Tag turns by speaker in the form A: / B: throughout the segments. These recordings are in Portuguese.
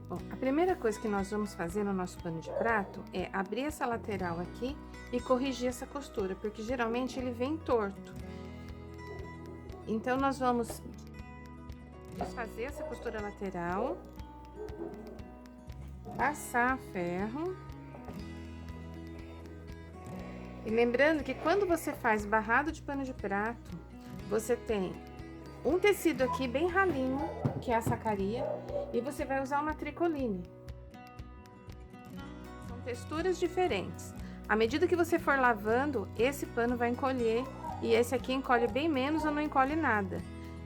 A: Bom, a primeira coisa que nós vamos fazer no nosso pano de prato é abrir essa lateral aqui e corrigir essa costura, porque geralmente ele vem torto. Então, nós vamos desfazer essa costura lateral, passar a ferro. E lembrando que quando você faz barrado de pano de prato, você tem um tecido aqui bem ralinho, que é a sacaria, e você vai usar uma tricoline. São texturas diferentes. À medida que você for lavando, esse pano vai encolher e esse aqui encolhe bem menos ou não encolhe nada.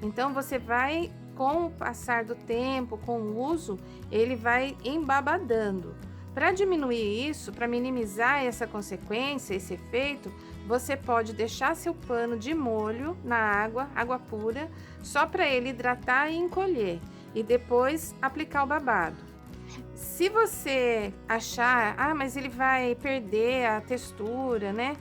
A: Então, você vai, com o passar do tempo, com o uso, ele vai embabadando. Para diminuir isso, para minimizar essa consequência, esse efeito, você pode deixar seu pano de molho na água, água pura, só para ele hidratar e encolher, e depois aplicar o babado. Se você achar, mas ele vai perder a textura, né?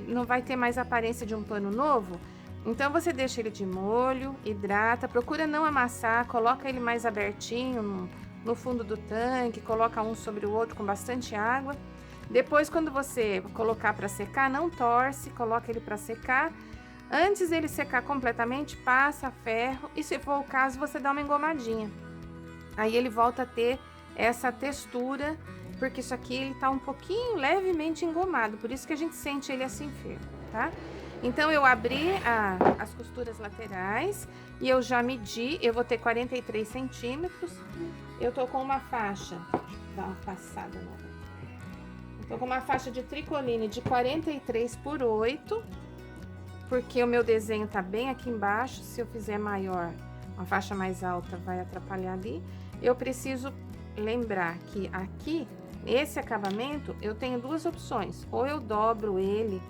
A: Não vai ter mais a aparência de um pano novo, então você deixa ele de molho, hidrata, procura não amassar, coloca ele mais abertinho no fundo do tanque, coloca um sobre o outro com bastante água. Depois, quando você colocar para secar, não torce, coloca ele para secar. Antes dele secar completamente, passa ferro e, se for o caso, você dá uma engomadinha. Aí ele volta a ter essa textura, porque isso aqui ele tá um pouquinho levemente engomado, por isso que a gente sente ele assim firme, tá? Então, eu abri as costuras laterais e eu já medi, eu vou ter 43 centímetros. Eu tô com uma faixa, deixa eu dar uma passada nela. Eu tô com uma faixa de tricoline de 43 por 8, porque o meu desenho tá bem aqui embaixo. Se eu fizer maior, uma faixa mais alta vai atrapalhar ali. Eu preciso lembrar que aqui, nesse acabamento, eu tenho duas opções. Ou eu dobro ele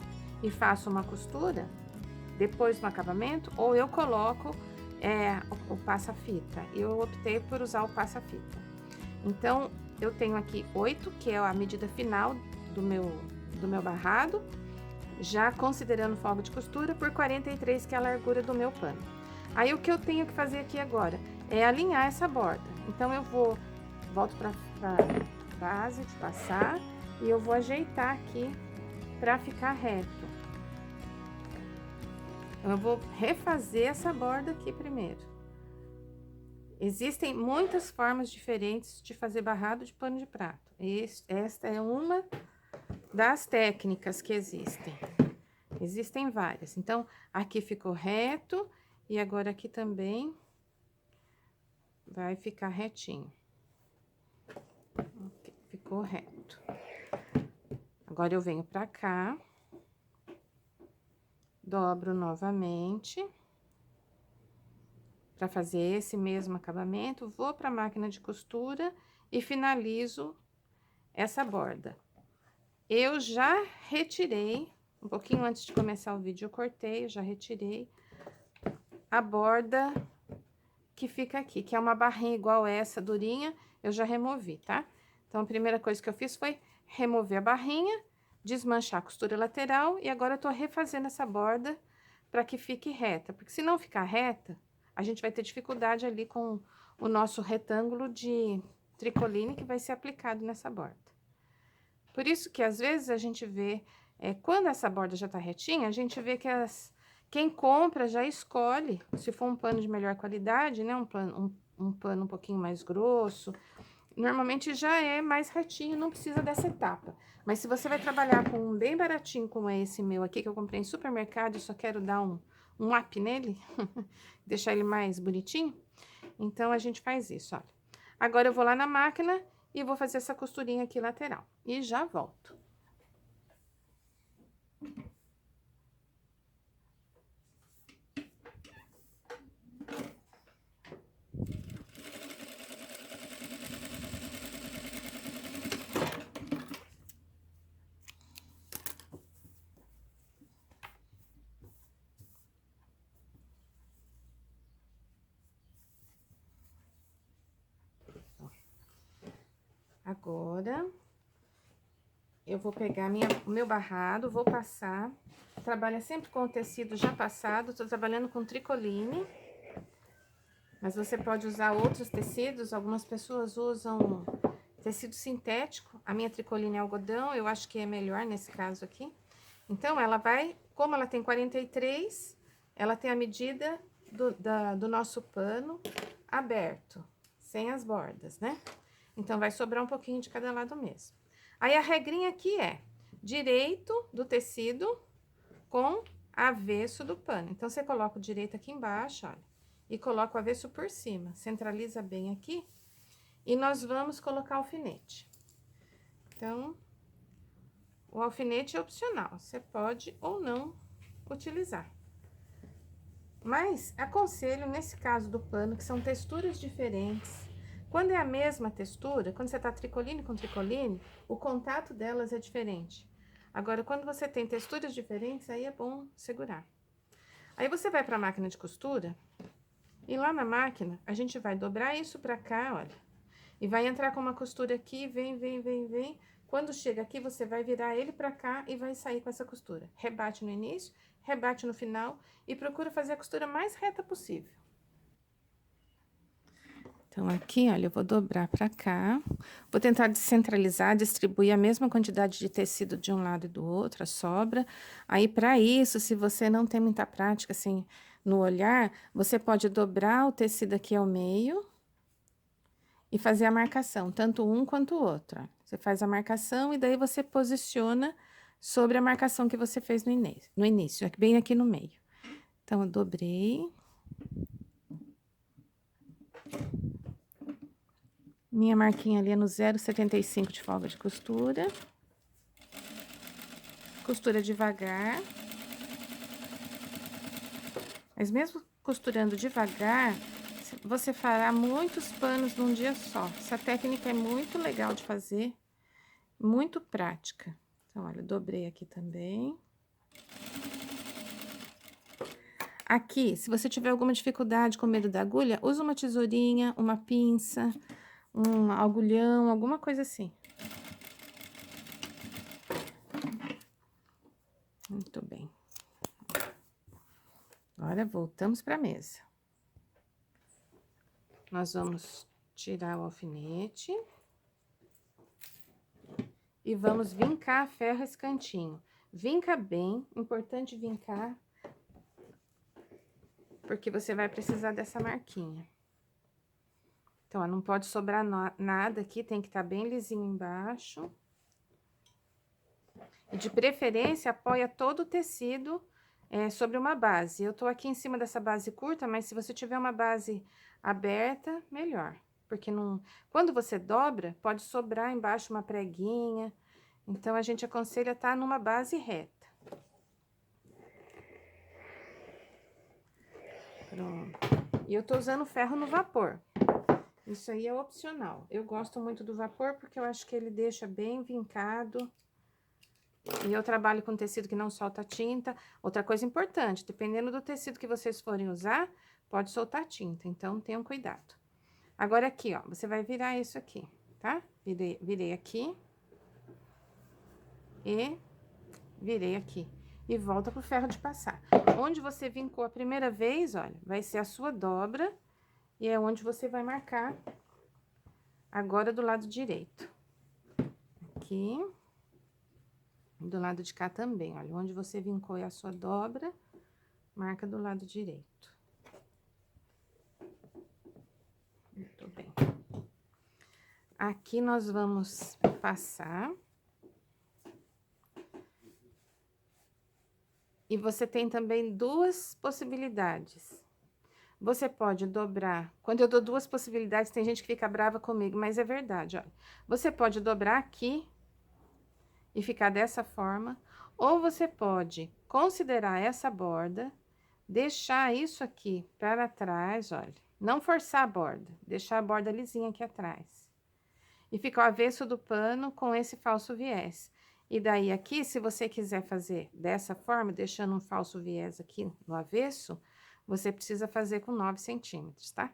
A: e faço uma costura depois do acabamento, ou eu coloco o passa-fita. Eu optei por usar o passa-fita. Então, eu tenho aqui 8, que é a medida final do meu barrado, já considerando folga de costura, por 43, que é a largura do meu pano. Aí, o que eu tenho que fazer aqui agora é alinhar essa borda. Então, eu volto para base de passar e eu vou ajeitar aqui para ficar reto. Eu vou refazer essa borda aqui primeiro. Existem muitas formas diferentes de fazer barrado de pano de prato. Esta é uma das técnicas que existem. Existem várias. Então, aqui ficou reto e agora aqui também vai ficar retinho. Okay, ficou reto. Agora, eu venho pra cá, dobro novamente, para fazer esse mesmo acabamento, vou para a máquina de costura e finalizo essa borda. Eu já retirei, um pouquinho antes de começar o vídeo, eu cortei, eu já retirei a borda que fica aqui, que é uma barrinha igual essa, durinha, eu já removi, tá? Então, a primeira coisa que eu fiz foi remover a barrinha, desmanchar a costura lateral, e agora eu tô refazendo essa borda para que fique reta, porque se não ficar reta, a gente vai ter dificuldade ali com o nosso retângulo de tricoline que vai ser aplicado nessa borda. Por isso que, às vezes, a gente vê, quando essa borda já tá retinha, a gente vê que quem compra já escolhe, se for um pano de melhor qualidade, né, um pano um pouquinho mais grosso, normalmente já é mais retinho, não precisa dessa etapa. Mas se você vai trabalhar com um bem baratinho como é esse meu aqui, que eu comprei em supermercado e só quero dar um up nele, deixar ele mais bonitinho, então a gente faz isso, olha. Agora eu vou lá na máquina e vou fazer essa costurinha aqui lateral. E já volto. Agora, eu vou pegar o meu barrado, vou passar. Trabalha sempre com o tecido já passado, tô trabalhando com tricoline. Mas você pode usar outros tecidos, algumas pessoas usam tecido sintético. A minha tricoline é algodão, eu acho que é melhor nesse caso aqui. Então, ela vai, como ela tem 43, ela tem a medida do nosso pano aberto, sem as bordas, né? Então, vai sobrar um pouquinho de cada lado mesmo. Aí, a regrinha aqui é direito do tecido com avesso do pano. Então, você coloca o direito aqui embaixo, olha, e coloca o avesso por cima. Centraliza bem aqui. E nós vamos colocar alfinete. Então, o alfinete é opcional, você pode ou não utilizar. Mas aconselho, nesse caso do pano, que são texturas diferentes. Quando é a mesma textura, quando você tá tricoline com tricoline, o contato delas é diferente. Agora, quando você tem texturas diferentes, aí é bom segurar. Aí você vai pra máquina de costura, e lá na máquina, a gente vai dobrar isso pra cá, olha. E vai entrar com uma costura aqui, vem, vem, vem, vem. Quando chega aqui, você vai virar ele pra cá e vai sair com essa costura. Rebate no início, rebate no final e procura fazer a costura mais reta possível. Então, aqui, olha, eu vou dobrar pra cá. Vou tentar descentralizar, distribuir a mesma quantidade de tecido de um lado e do outro, a sobra. Aí, pra isso, se você não tem muita prática, assim, no olhar, você pode dobrar o tecido aqui ao meio e fazer a marcação, tanto um quanto o outro. Ó. Você faz a marcação e daí você posiciona sobre a marcação que você fez no início, bem aqui no meio. Então, eu dobrei. Minha marquinha ali é no 0,75 de folga de costura. Costura devagar. Mas mesmo costurando devagar, você fará muitos panos num dia só. Essa técnica é muito legal de fazer, muito prática. Então, olha, eu dobrei aqui também. Aqui, se você tiver alguma dificuldade com medo da agulha, usa uma tesourinha, uma pinça, um agulhão, alguma coisa assim. Muito bem. Agora, voltamos para a mesa. Nós vamos tirar o alfinete. E vamos vincar a ferro esse cantinho. Vinca bem, importante vincar, porque você vai precisar dessa marquinha. Então, ó, não pode sobrar nada aqui, tem que estar bem lisinho embaixo. E de preferência, apoia todo o tecido sobre uma base. Eu tô aqui em cima dessa base curta, mas se você tiver uma base aberta, melhor. Porque não, quando você dobra, pode sobrar embaixo uma preguinha. Então, a gente aconselha estar numa base reta. Pronto. E eu tô usando ferro no vapor. Isso aí é opcional. Eu gosto muito do vapor porque eu acho que ele deixa bem vincado. E eu trabalho com tecido que não solta tinta. Outra coisa importante, dependendo do tecido que vocês forem usar, pode soltar tinta. Então, tenham cuidado. Agora, aqui, ó, você vai virar isso aqui, tá? Virei aqui. E virei aqui. E volta pro ferro de passar. Onde você vincou a primeira vez, olha, vai ser a sua dobra. E é onde você vai marcar agora do lado direito. Aqui. Do lado de cá também, olha, onde você vincou é a sua dobra, marca do lado direito. Muito bem. Aqui nós vamos passar. E você tem também duas possibilidades. Você pode dobrar. Quando eu dou duas possibilidades, tem gente que fica brava comigo, mas é verdade, olha. Você pode dobrar aqui e ficar dessa forma, ou você pode considerar essa borda, deixar isso aqui para trás, olha, não forçar a borda, deixar a borda lisinha aqui atrás. E ficar o avesso do pano com esse falso viés. E daí aqui, se você quiser fazer dessa forma, deixando um falso viés aqui no avesso, você precisa fazer com 9 centímetros, tá?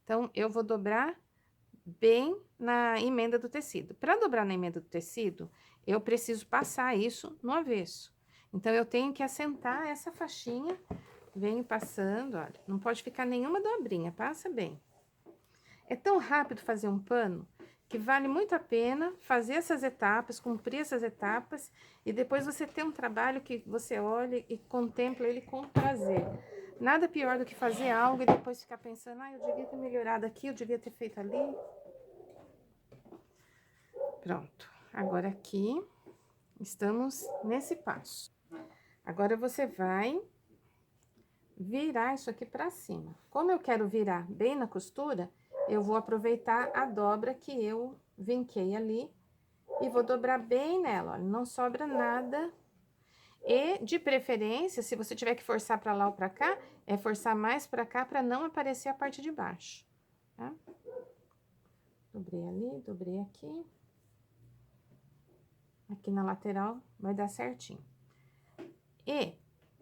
A: Então, eu vou dobrar bem na emenda do tecido. Para dobrar na emenda do tecido, eu preciso passar isso no avesso. Então, eu tenho que assentar essa faixinha venho passando, olha, não pode ficar nenhuma dobrinha, passa bem. É tão rápido fazer um pano que vale muito a pena fazer essas etapas, cumprir essas etapas, e depois você ter um trabalho que você olha e contempla ele com prazer. Nada pior do que fazer algo e depois ficar pensando, ah, eu devia ter melhorado aqui, eu devia ter feito ali. Pronto. Agora aqui, estamos nesse passo. Agora você vai virar isso aqui pra cima. Como eu quero virar bem na costura, eu vou aproveitar a dobra que eu vinquei ali e vou dobrar bem nela, olha, não sobra nada. E, de preferência, se você tiver que forçar pra lá ou pra cá, é forçar mais pra cá pra não aparecer a parte de baixo, tá? Dobrei ali, dobrei aqui. Aqui na lateral vai dar certinho. E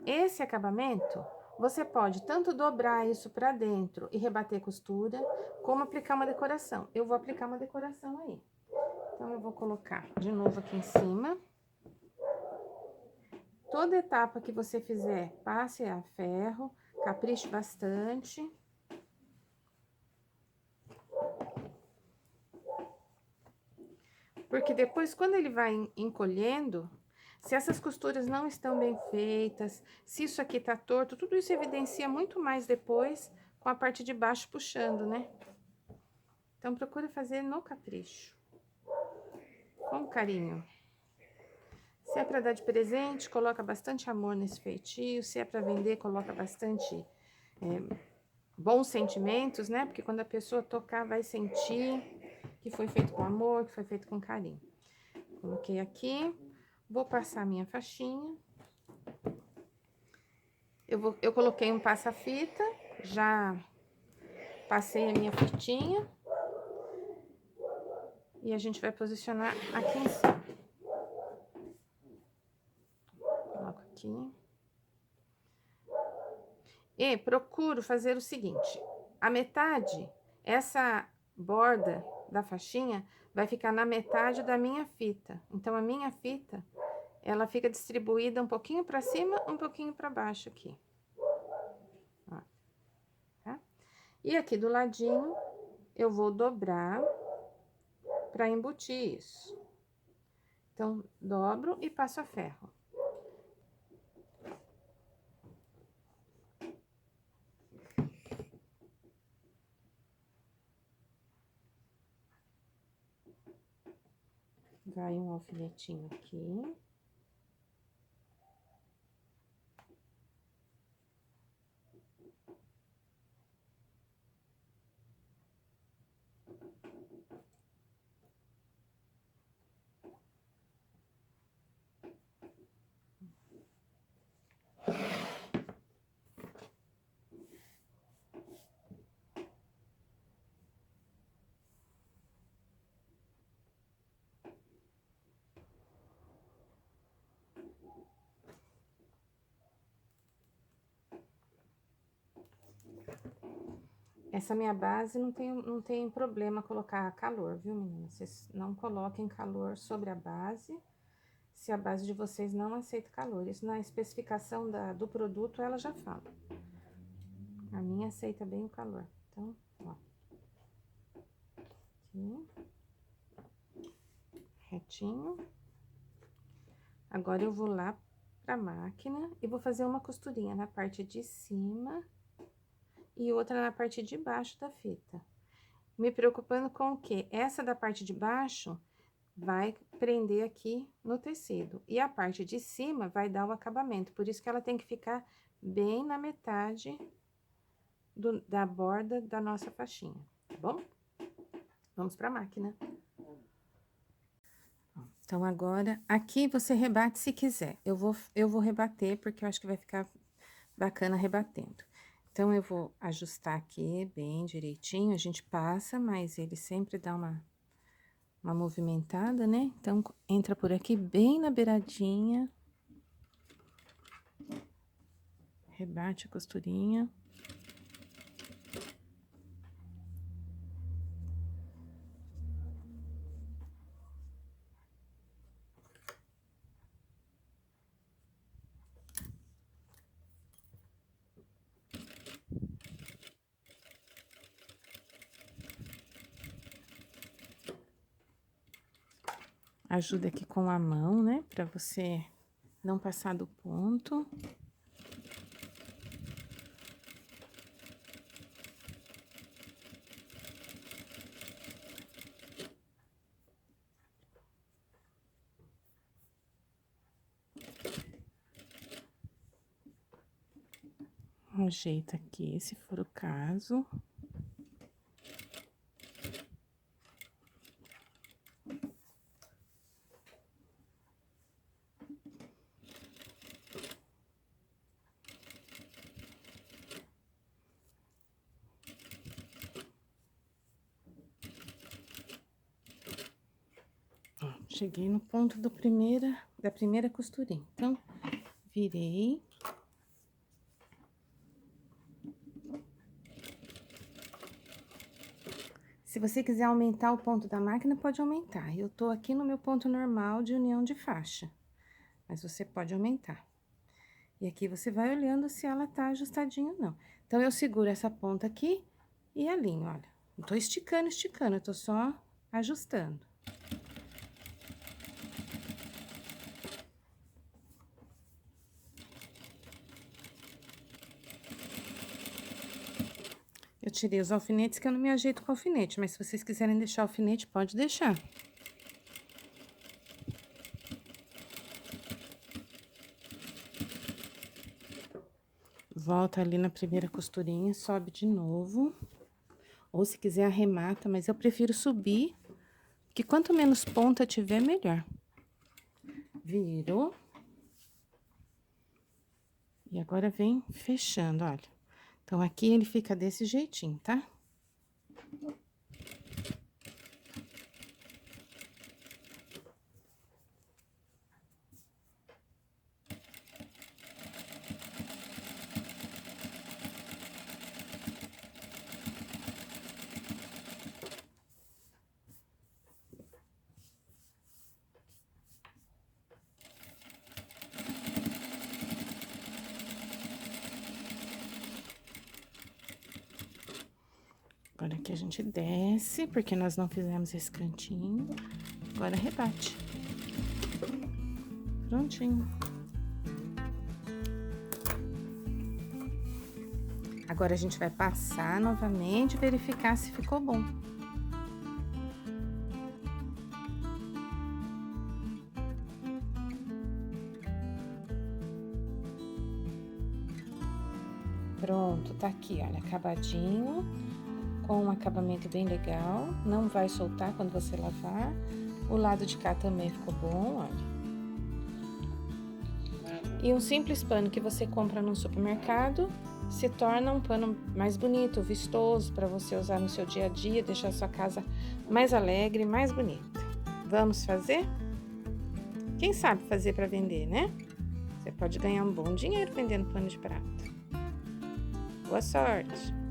A: esse acabamento, você pode tanto dobrar isso pra dentro e rebater costura, como aplicar uma decoração. Eu vou aplicar uma decoração aí. Então, eu vou colocar de novo aqui em cima. Toda etapa que você fizer, passe a ferro, capriche bastante. Porque depois, quando ele vai encolhendo, se essas costuras não estão bem feitas, se isso aqui tá torto, tudo isso evidencia muito mais depois com a parte de baixo puxando, né? Então, procure fazer no capricho, com carinho. Se é para dar de presente, coloca bastante amor nesse feitio. Se é para vender, coloca bastante bons sentimentos, né? Porque quando a pessoa tocar, vai sentir que foi feito com amor, que foi feito com carinho. Coloquei aqui, vou passar minha faixinha. Eu coloquei um passa-fita, já passei a minha fitinha. E a gente vai posicionar aqui em cima. Coloco aqui. E procuro fazer o seguinte, a metade, essa borda da faixinha, vai ficar na metade da minha fita. Então, a minha fita, ela fica distribuída um pouquinho pra cima, um pouquinho pra baixo aqui. Ó, tá? E aqui do ladinho, eu vou dobrar pra embutir isso. Então, dobro e passo a ferro. Vai um alfinetinho aqui. Essa minha base não tem problema colocar calor, viu, meninas? Vocês não coloquem calor sobre a base, se a base de vocês não aceita calor. Isso na especificação do produto, ela já fala. A minha aceita bem o calor. Então, ó. Aqui. Retinho. Agora, eu vou lá pra máquina e vou fazer uma costurinha na parte de cima e outra na parte de baixo da fita. Me preocupando com o quê? Essa da parte de baixo vai prender aqui no tecido. E a parte de cima vai dar o acabamento. Por isso que ela tem que ficar bem na metade da borda da nossa faixinha, tá bom? Vamos pra máquina. Então, agora, aqui você rebate se quiser. Eu vou rebater, porque eu acho que vai ficar bacana rebatendo. Então, eu vou ajustar aqui bem direitinho. A gente passa, mas ele sempre dá uma movimentada, né? Então, entra por aqui bem na beiradinha. Rebate a costurinha. Ajuda aqui com a mão, né? Pra você não passar do ponto. Ajeita aqui, se for o caso. Ó, cheguei no ponto da primeira costurinha. Então, virei. Se você quiser aumentar o ponto da máquina, pode aumentar. Eu tô aqui no meu ponto normal de união de faixa, mas você pode aumentar. E aqui você vai olhando se ela tá ajustadinha ou não. Então, eu seguro essa ponta aqui e alinho, olha. Não tô esticando, eu tô só ajustando. Eu tirei os alfinetes, que eu não me ajeito com alfinete, mas se vocês quiserem deixar alfinete, pode deixar. Volta ali na primeira costurinha, sobe de novo. Ou se quiser arremata, mas eu prefiro subir, que quanto menos ponta tiver, melhor. Virou. E agora vem fechando, olha. Então, aqui ele fica desse jeitinho, tá? Agora aqui a gente desce, porque nós não fizemos esse cantinho. Agora rebate. Prontinho. Agora a gente vai passar novamente e verificar se ficou bom. Pronto, tá aqui, olha, acabadinho, com um acabamento bem legal. Não vai soltar quando você lavar. O lado de cá também ficou bom, olha. E um simples pano que você compra no supermercado se torna um pano mais bonito, vistoso, para você usar no seu dia a dia, deixar a sua casa mais alegre, mais bonita. Vamos fazer? Quem sabe fazer para vender, né? Você pode ganhar um bom dinheiro vendendo pano de prato. Boa sorte!